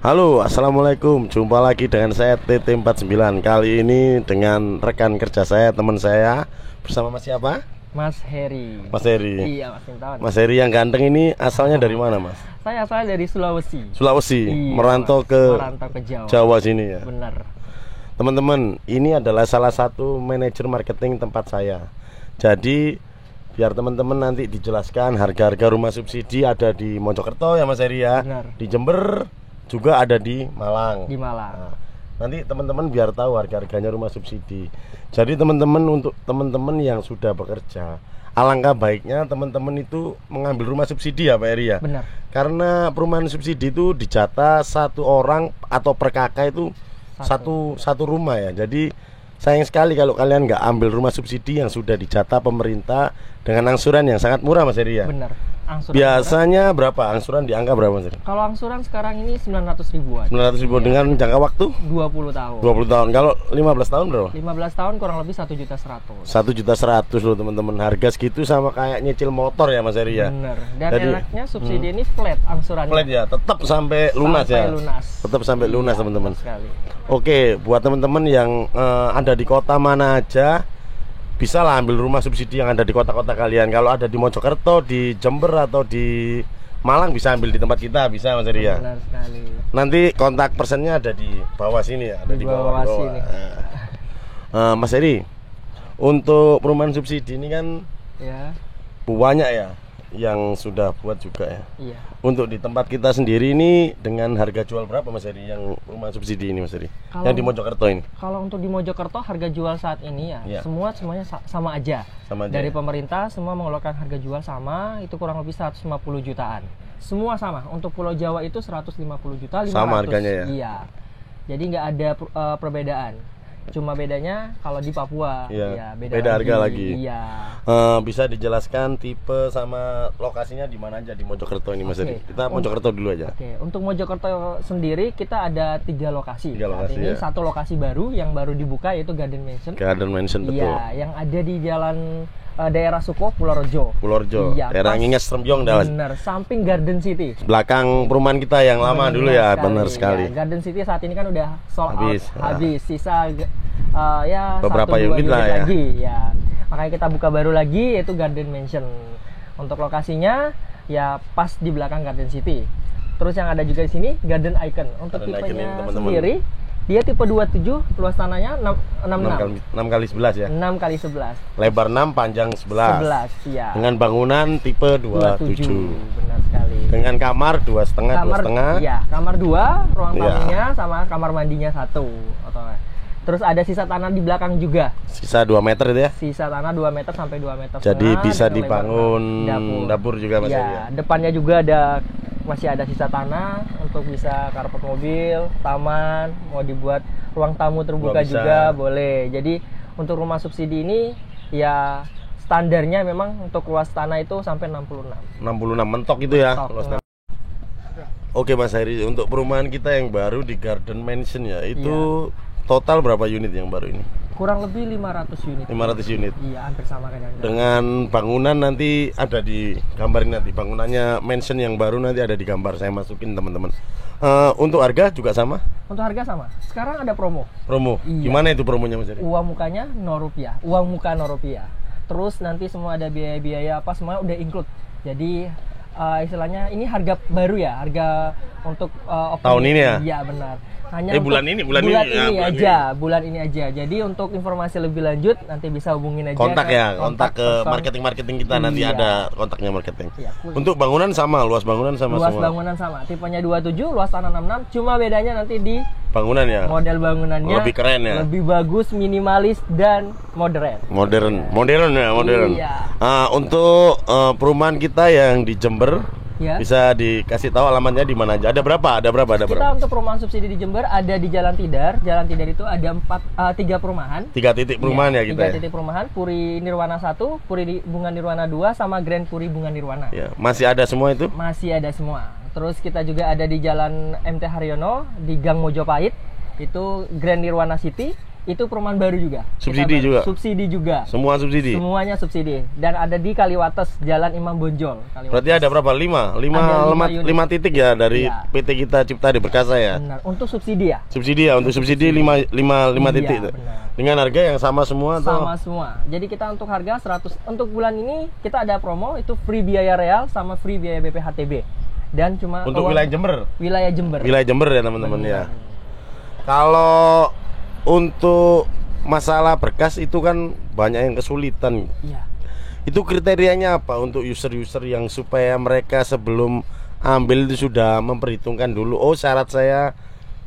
Halo, assalamualaikum. Jumpa lagi dengan saya TT49. Kali ini dengan rekan kerja saya, teman saya. Bersama Mas siapa? Mas Heri. Mas Heri. Iya, Mas Intan. Mas Heri yang ganteng ini asalnya dari mana, Mas? Saya asalnya dari Sulawesi. Sulawesi. Iya, merantau ke Jawa. Jawa sini ya. Benar. Teman-teman, ini adalah salah satu manajer marketing tempat saya. Jadi biar teman-teman nanti dijelaskan harga-harga rumah subsidi ada di Mojokerto ya Mas Heri ya. Benar. Di Jember juga ada di Malang. Di Malang. Nah, nanti teman-teman biar tahu harga-harganya rumah subsidi. Jadi teman-teman, untuk teman-teman yang sudah bekerja, alangkah baiknya teman-teman itu mengambil rumah subsidi ya Pak Heri ya. Benar. Karena perumahan subsidi itu dijatah satu orang atau per kakak itu satu rumah ya. Jadi sayang sekali kalau kalian nggak ambil rumah subsidi yang sudah dijatah pemerintah dengan angsuran yang sangat murah Mas Heri ya. Benar. Angsuran biasanya berapa? Angsuran di angka berapa Mas Heri? Kalau angsuran sekarang ini 900 ribuan. 900 ribu Iya. dengan jangka waktu 20 tahun. 20 tahun. Kalau 15 tahun berapa? 15 tahun kurang lebih 1.100.000. 1.100.000 loh teman-teman. Harga segitu sama kayak nyicil motor ya Mas Heri ya. Benar. Dan Jadi, enaknya subsidi ini flat angsurannya. flat ya, tetap sampai lunas ya. Lunas. Tetap sampai lunas Iya, teman-teman. benar sekali. Oke, buat teman-teman yang ada di kota mana aja, bisa lah ambil rumah subsidi yang ada di kota-kota kalian. Kalau ada di Mojokerto, di Jember atau di Malang bisa ambil di tempat kita, bisa Mas Heri ya. Benar sekali. Nanti kontak personnya ada di bawah sini ya, ada di bawah sini. Mas Heri, untuk perumahan subsidi ini kan Ya. banyak ya yang sudah buat juga ya. Iya. Untuk di tempat kita sendiri ini dengan harga jual berapa Mas Heri yang rumah subsidi ini Mas Heri? Yang di Mojokerto ini? Kalau untuk di Mojokerto harga jual saat ini ya, Iya. semuanya sama aja. Sama aja Dari ya? pemerintah semua mengeluarkan harga jual sama, itu kurang lebih 150 jutaan. Semua sama. Untuk Pulau Jawa itu 150 juta 500. Sama harganya ya? Iya. Jadi nggak ada perbedaan. Cuma bedanya kalau di Papua, Iya, ya beda harga lagi. Iya. Bisa dijelaskan tipe sama lokasinya di mana aja di Mojokerto ini Mas Heri? Kita Mojokerto dulu aja. Oke, untuk Mojokerto sendiri kita ada 3 lokasi. Tiga lokasi, Saat ini ya. satu lokasi baru yang baru dibuka yaitu Garden Mansion. Garden Mansion betul. Iya, yang ada di jalan daerah Suko, Pulau Rejo. Purworejo, Iya, daerah pas- Nginges Rembyong dah. Bener, samping Garden City. Belakang perumahan kita yang lama Bener dulu ya, sekali, benar sekali. ya. Garden City saat ini kan udah sold Habis, out, habis. Sisa ya beberapa 1-2 unit lah ya. lagi. Ya, makanya kita buka baru lagi yaitu Garden Mansion. Untuk lokasinya ya pas di belakang Garden City. Terus yang ada juga di sini Garden Icon. Untuk Garden Icon ini, tipenya teman-teman. sendiri dia tipe 27, luas tanahnya 66. 6 kali 11 ya. 6 kali 11. Lebar 6, panjang 11. 11, ya. Dengan bangunan tipe 27. Benar sekali. Dengan kamar 2,5. Iya, kamar 2, ruang Iya. tamunya sama kamar mandinya 1. Terus ada sisa tanah di belakang juga. Sisa 2 meter itu ya. Sisa tanah 2 meter sampai 2 meter Jadi setengah bisa dengan dibangun lebar dapur juga Mas Iya, Heri ya. depannya juga masih ada sisa tanah untuk bisa karpet mobil, taman, mau dibuat ruang tamu terbuka Bisa. juga boleh. Jadi untuk rumah subsidi ini ya standarnya memang untuk luas tanah itu sampai 66. 66 mentok itu ya. Mentok. luasnya. Oke Mas Heri, untuk perumahan kita yang baru di Garden Mansion ya, itu total berapa unit yang baru ini? Kurang lebih 500 unit. 500 unit. Iya, hampir sama kayak Dengan bangunan nanti ada di gambarin, nanti bangunannya mansion yang baru nanti ada di gambar, saya masukin teman-teman. Untuk harga juga sama? Untuk harga sama. Sekarang ada promo. Promo. Iya. Gimana itu promonya Mas Heri? Uang mukanya Rp0. Uang muka Rp0. Terus nanti semua ada biaya-biaya apa semuanya udah include. Jadi istilahnya ini harga baru ya, harga untuk Tahun ini ya? Iya, benar. Hanya bulan ini bulan ini aja. Jadi untuk informasi lebih lanjut nanti bisa hubungin aja Kontak ke ya, kontak ke person. marketing kita nanti Iya. ada kontaknya marketing. Iya, Untuk bangunan sama, luas bangunan sama luas semua. bangunan sama, tipenya 27, luas tanah 66, cuma bedanya nanti di Bangunan ya. model bangunannya Lebih keren ya? lebih bagus, minimalis dan modern. Modern ya, modern. Iya. Untuk perumahan kita yang di Jember, Ya. bisa dikasih tahu alamatnya di mana aja? Ada berapa? Kita untuk perumahan subsidi di Jember ada di Jalan Tidar. Jalan Tidar itu ada 3 perumahan. 3 titik perumahan ya kita. 3 Ya? titik perumahan, Puri Nirwana 1, Puri Bunga Nirwana 2, sama Grand Puri Bunga Nirwana. Ya, masih ada semua itu? Masih ada semua. Terus kita juga ada di Jalan MT Haryono di Gang Mojopahit. Itu Grand Nirwana City. Itu perumahan baru juga. Subsidi juga? Subsidi juga. Semua subsidi? Semuanya subsidi. Dan ada di Kaliwates, Jalan Imam Bonjol. Kaliwates. Berarti ada berapa? 5 titik ya dari Iya. PT kita Cipta di Perkasa ya? Benar. Untuk subsidi ya? Subsidi ya, untuk subsidi 5 Iya, titik. benar. Dengan harga yang sama semua atau? Sama semua. Jadi kita untuk harga 100, untuk bulan ini kita ada promo itu free biaya real sama free biaya BPHTB. Dan cuma Untuk wilayah Jember? Wilayah Jember. Wilayah Jember ya teman-teman ya. Benar. Kalau untuk masalah berkas itu kan banyak yang kesulitan. Iya. Itu kriterianya apa untuk user-user yang supaya mereka sebelum ambil itu sudah memperhitungkan dulu, oh syarat saya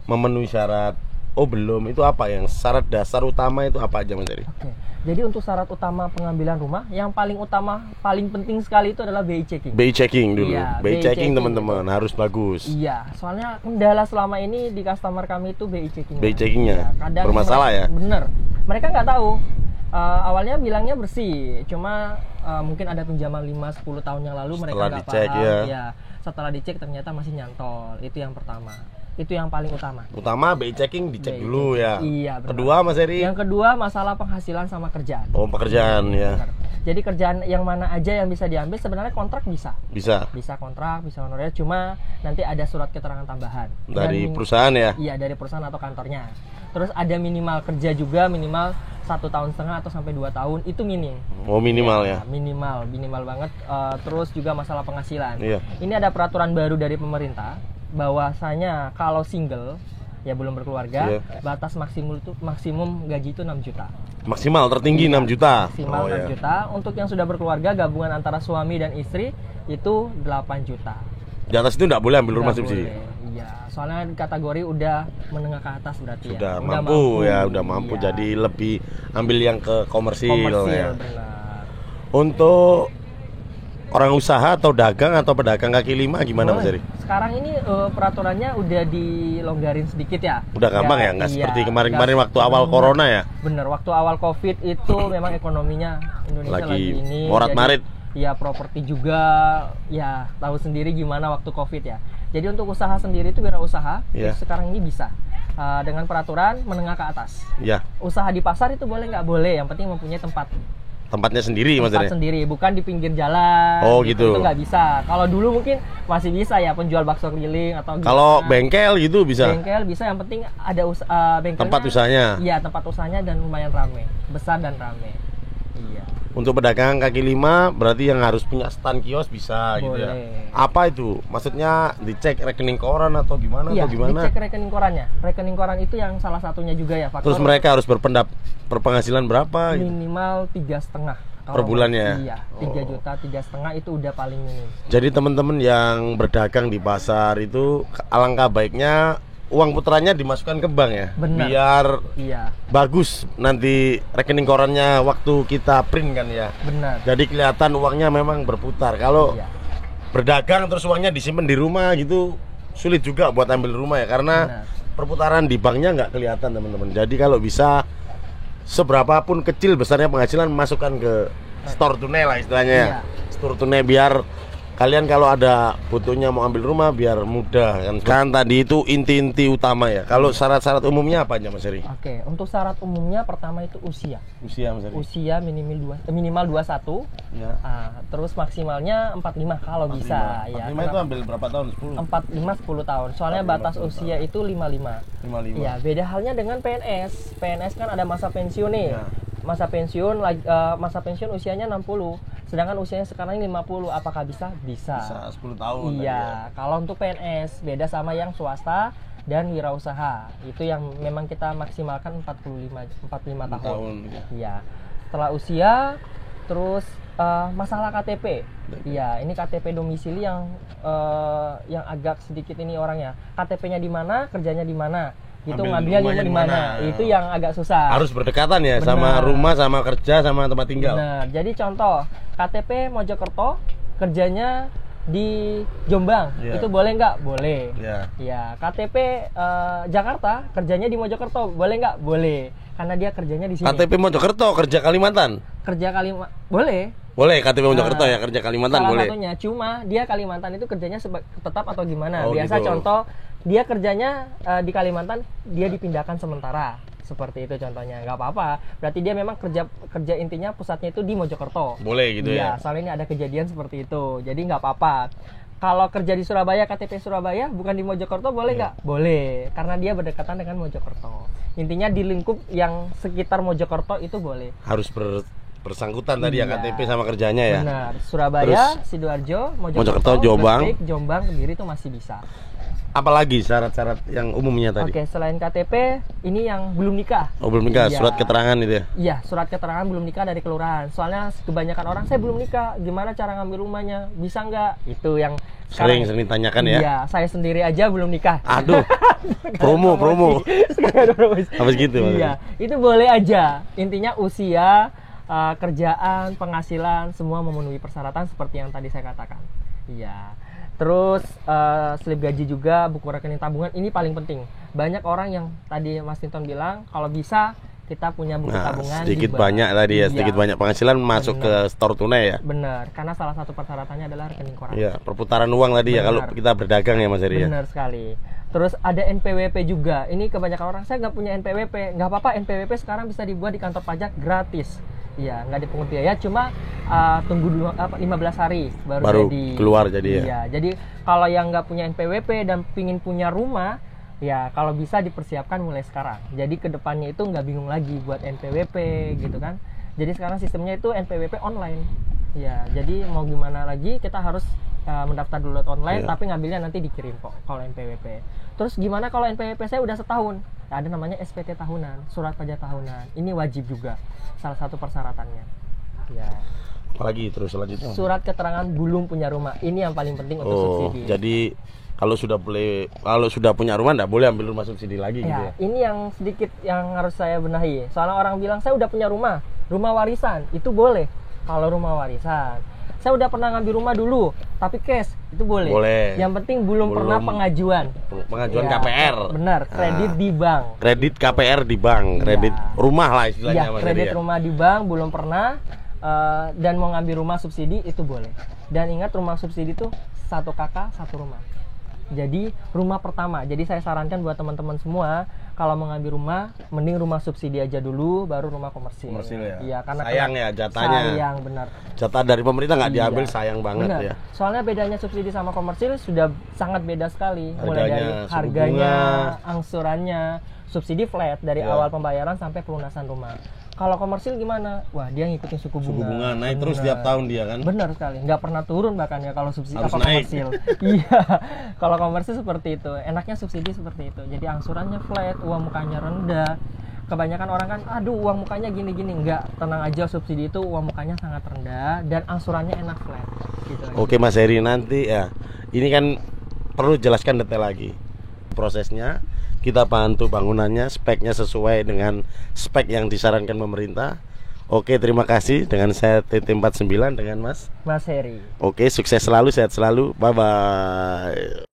memenuhi syarat, oh belum, itu apa yang syarat dasar utama itu apa aja Mas Eri? Oke. Jadi untuk syarat utama pengambilan rumah yang paling utama, paling penting sekali itu adalah BI checking. BI checking dulu. Iya, BI checking checking teman-teman harus bagus. Iya, soalnya kendala selama ini di customer kami itu BI checking. BI checkingnya bermasalah ya? Bener. Mereka nggak tahu. Awalnya bilangnya bersih, cuma mungkin ada pinjaman 5-10 tahun yang lalu mereka nggak paham. Ya, setelah dicek ternyata masih nyantol. Itu yang pertama. Itu yang paling utama. Utama BI checking dicek BI dulu checking. ya. Iya, benar. Kedua Mas Eri? Yang kedua masalah penghasilan sama kerjaan. Oh, pekerjaan ya. Benar. Jadi kerjaan yang mana aja yang bisa diambil, sebenarnya kontrak bisa. Bisa. Bisa kontrak, bisa honorer, cuma nanti ada surat keterangan tambahan Dari perusahaan ya? Iya, dari perusahaan atau kantornya. Terus ada minimal kerja juga, minimal 1,5 tahun atau sampai 2 tahun, itu minim. Oh, minimal ya. Minimal banget. Terus juga masalah penghasilan. Iya. Ini ada peraturan baru dari pemerintah bahwasanya kalau single ya belum berkeluarga, Iya. batas maksimum gaji itu 6 juta. Maksimal tertinggi 6 juta. Maksimal Oh, 6 ya. juta. Untuk yang sudah berkeluarga, gabungan antara suami dan istri itu 8 juta. Di atas itu enggak boleh ambil rumah Nggak subsidi. boleh. Iya, soalnya kategori udah menengah ke atas berarti Sudah ya. mampu ya, udah mampu. Iya. Jadi lebih ambil yang ke komersil ya. Benar. Untuk orang usaha atau dagang atau pedagang kaki lima gimana Mas Boleh. Eri? Sekarang ini peraturannya udah dilonggarin sedikit ya. Udah gampang ya, nggak iya, seperti kemarin-kemarin nggak- waktu awal bener. corona ya? Bener, waktu awal COVID itu memang ekonominya Indonesia lagi ini morat-marit. Ya properti juga, ya tahu sendiri gimana waktu COVID ya. Jadi untuk usaha sendiri itu wirausaha Iya. itu sekarang ini bisa dengan peraturan menengah ke atas. Ya, Usaha di pasar itu boleh nggak boleh, yang penting mempunyai tempat. tempatnya sendiri Mas Tempat Eri. sendiri, bukan di pinggir jalan. Oh, gitu. Itu nggak bisa. Kalau dulu mungkin masih bisa ya, penjual bakso keliling atau Kalau gimana. bengkel gitu bisa. Bengkel bisa, yang penting ada bengkelnya. Tempat usahanya. Iya, tempat usahanya dan lumayan rame, besar dan rame. Iya. Untuk pedagang kaki lima berarti yang harus punya stand kios bisa gitu ya. Boleh. Apa itu? Maksudnya dicek rekening koran atau gimana Iya, atau gimana? dicek rekening korannya. Rekening koran itu yang salah satunya juga ya faktor. Terus mereka harus berpenghasilan berapa gitu? minimal 3,5 Per bulannya? Iya, 3 juta, 3,5 itu udah paling minim. Jadi teman-teman yang berdagang di pasar itu alangkah baiknya uang putranya dimasukkan ke bank ya. Benar. Biar Iya, bagus nanti rekening korannya waktu kita print kan ya. benar. Jadi kelihatan uangnya memang berputar. Kalau Iya. berdagang terus uangnya disimpan di rumah gitu sulit juga buat ambil rumah ya karena Benar. perputaran di banknya nggak kelihatan teman-teman. Jadi kalau bisa seberapapun kecil besarnya penghasilan masukkan ke store tunai lah istilahnya ya. Iya. Store tunai biar kalian kalau ada butuhnya mau ambil rumah biar mudah kan. Kan tadi itu inti-inti utama ya. Kalau syarat-syarat umumnya apa aja Mas Eri? Oke, untuk syarat umumnya pertama itu usia. Usia Mas Eri. Usia minimal 21. Ya. Terus maksimalnya 45 kalau bisa ya. 45 itu ambil berapa tahun? 10. 45 10 tahun. Soalnya 45, batas 10 usia itu 55. 55. Iya, beda halnya dengan PNS. PNS kan ada masa pensiun nih. Ya. Masa pensiun usianya 60. Sedangkan usianya sekarang ini 50. Apakah bisa? Bisa. Bisa 10 tahun tadi ya. Iya, kalau untuk PNS beda sama yang swasta dan wirausaha. Itu yang memang kita maksimalkan 45 tahun. ya. Iya. Setelah usia, terus masalah KTP. Iya, ini KTP domisili yang agak sedikit ini orangnya. KTP-nya di mana, kerjanya di mana. Gitu Ambil ngambilnya rumahnya di di mana. mana. Itu yang agak susah. Harus berdekatan ya Benar. sama rumah, sama kerja, sama tempat tinggal. Nah, jadi contoh KTP Mojokerto, kerjanya di Jombang, Iya. itu boleh nggak? Boleh. Ya. Ya, KTP Jakarta, kerjanya di Mojokerto, boleh nggak? Boleh, karena dia kerjanya di sini. KTP Mojokerto kerja Kalimantan. Kerja boleh. Boleh KTP Mojokerto ya kerja Kalimantan Salah boleh. satunya, cuma dia Kalimantan itu kerjanya tetap atau gimana? Oh, Biasa gitu. contoh dia kerjanya di Kalimantan, dia dipindahkan sementara. seperti itu contohnya. Nggak apa-apa, berarti dia memang kerja intinya pusatnya itu di Mojokerto. Boleh gitu ya? Soalnya ini ada kejadian seperti itu, jadi nggak apa-apa. Kalau kerja di Surabaya, KTP Surabaya, bukan di Mojokerto, boleh nggak? Boleh, karena dia berdekatan dengan Mojokerto. Intinya di lingkup yang sekitar Mojokerto itu boleh. Harus bersangkutan tadi ya KTP sama kerjanya ya. Benar. Surabaya, Sidoarjo, Mojokerto, Jombang, Gresik, Jombang, Kediri itu masih bisa. Apalagi syarat-syarat yang umumnya tadi? Oke, selain KTP, ini yang belum nikah. Oh, belum nikah, surat keterangan itu ya? Iya, surat keterangan belum nikah dari kelurahan. Soalnya kebanyakan orang, saya belum nikah, gimana cara ngambil rumahnya? Bisa nggak? Itu yang sering ditanyakan ya? Iya, saya sendiri aja belum nikah. Aduh, promo. Apa gitu? Iya, itu boleh aja. Intinya usia, kerjaan, penghasilan, semua memenuhi persyaratan seperti yang tadi saya katakan. Iya. Terus slip gaji juga, buku rekening tabungan, ini paling penting. Banyak orang yang tadi Mas Tinton bilang kalau bisa kita punya buku tabungan sedikit banyak tadi ya, sedikit banyak penghasilan masuk ke store tunai ya. Benar, karena salah satu persyaratannya adalah rekening koran. Iya, perputaran uang tadi ya kalau kita berdagang ya Mas Heri ya. Benar sekali. Terus ada NPWP juga. Ini kebanyakan orang, saya nggak punya NPWP. Nggak apa-apa, NPWP sekarang bisa dibuat di kantor pajak gratis. Iya, nggak dipungut biaya, cuma tunggu 15 hari baru jadi keluar jadi ya. Iya, jadi kalau yang nggak punya NPWP dan pingin punya rumah, ya kalau bisa dipersiapkan mulai sekarang. Jadi kedepannya itu nggak bingung lagi buat NPWP gitu kan. Jadi sekarang sistemnya itu NPWP online. Ya, jadi mau gimana lagi kita harus mendaftar dulu online, tapi ngambilnya nanti dikirim kok kalau NPWP. Terus gimana kalau NPWP saya udah setahun? Ada namanya SPT tahunan, surat pajak tahunan. Ini wajib juga, salah satu persyaratannya. Ya. Apalagi terus selanjutnya? Surat keterangan belum punya rumah. Ini yang paling penting untuk subsidi. Jadi kalau sudah punya rumah nggak boleh ambil rumah subsidi lagi gitu ya? Ini yang sedikit yang harus saya benahi. Soalnya orang bilang saya udah punya rumah warisan, itu boleh. Kalau rumah warisan, saya udah pernah ngambil rumah dulu, tapi cash itu boleh. Yang penting belum pernah pengajuan KPR. Benar, kredit di bank. Kredit KPR di bank, kredit rumah lah istilahnya. Kredit rumah di bank belum pernah, dan mau ngambil rumah subsidi itu boleh. Dan ingat, rumah subsidi itu 1 kakak 1 rumah. Jadi rumah pertama. Jadi saya sarankan buat teman-teman semua, kalau mau ngambil rumah, mending rumah subsidi aja dulu, baru rumah komersil. Ya. Iya, karena sayang ya jatahnya. Sayang, benar. Jatah dari pemerintah nggak diambil, sayang banget ya. Soalnya bedanya subsidi sama komersil sudah sangat beda sekali. Harganya, mulai dari harganya, angsurannya, subsidi flat dari awal pembayaran sampai pelunasan rumah. Kalau komersil gimana? Wah, dia ngikutin suku bunga. Naik terus tiap tahun dia kan? Benar sekali, nggak pernah turun bahkan ya kalau subsidi komersil. Iya, kalau komersil seperti itu. Enaknya subsidi seperti itu. Jadi angsurannya flat, uang mukanya rendah. Kebanyakan orang kan, aduh uang mukanya gini-gini. Enggak, tenang aja, subsidi itu uang mukanya sangat rendah dan angsurannya enak flat. Gitu. Oke Mas Heri, nanti ya, ini kan perlu jelaskan detail lagi prosesnya. Kita bantu bangunannya, speknya sesuai dengan spek yang disarankan pemerintah. Oke, terima kasih. Dengan saya TT49 dengan Mas Heri. Oke, sukses selalu, sehat selalu. Bye-bye.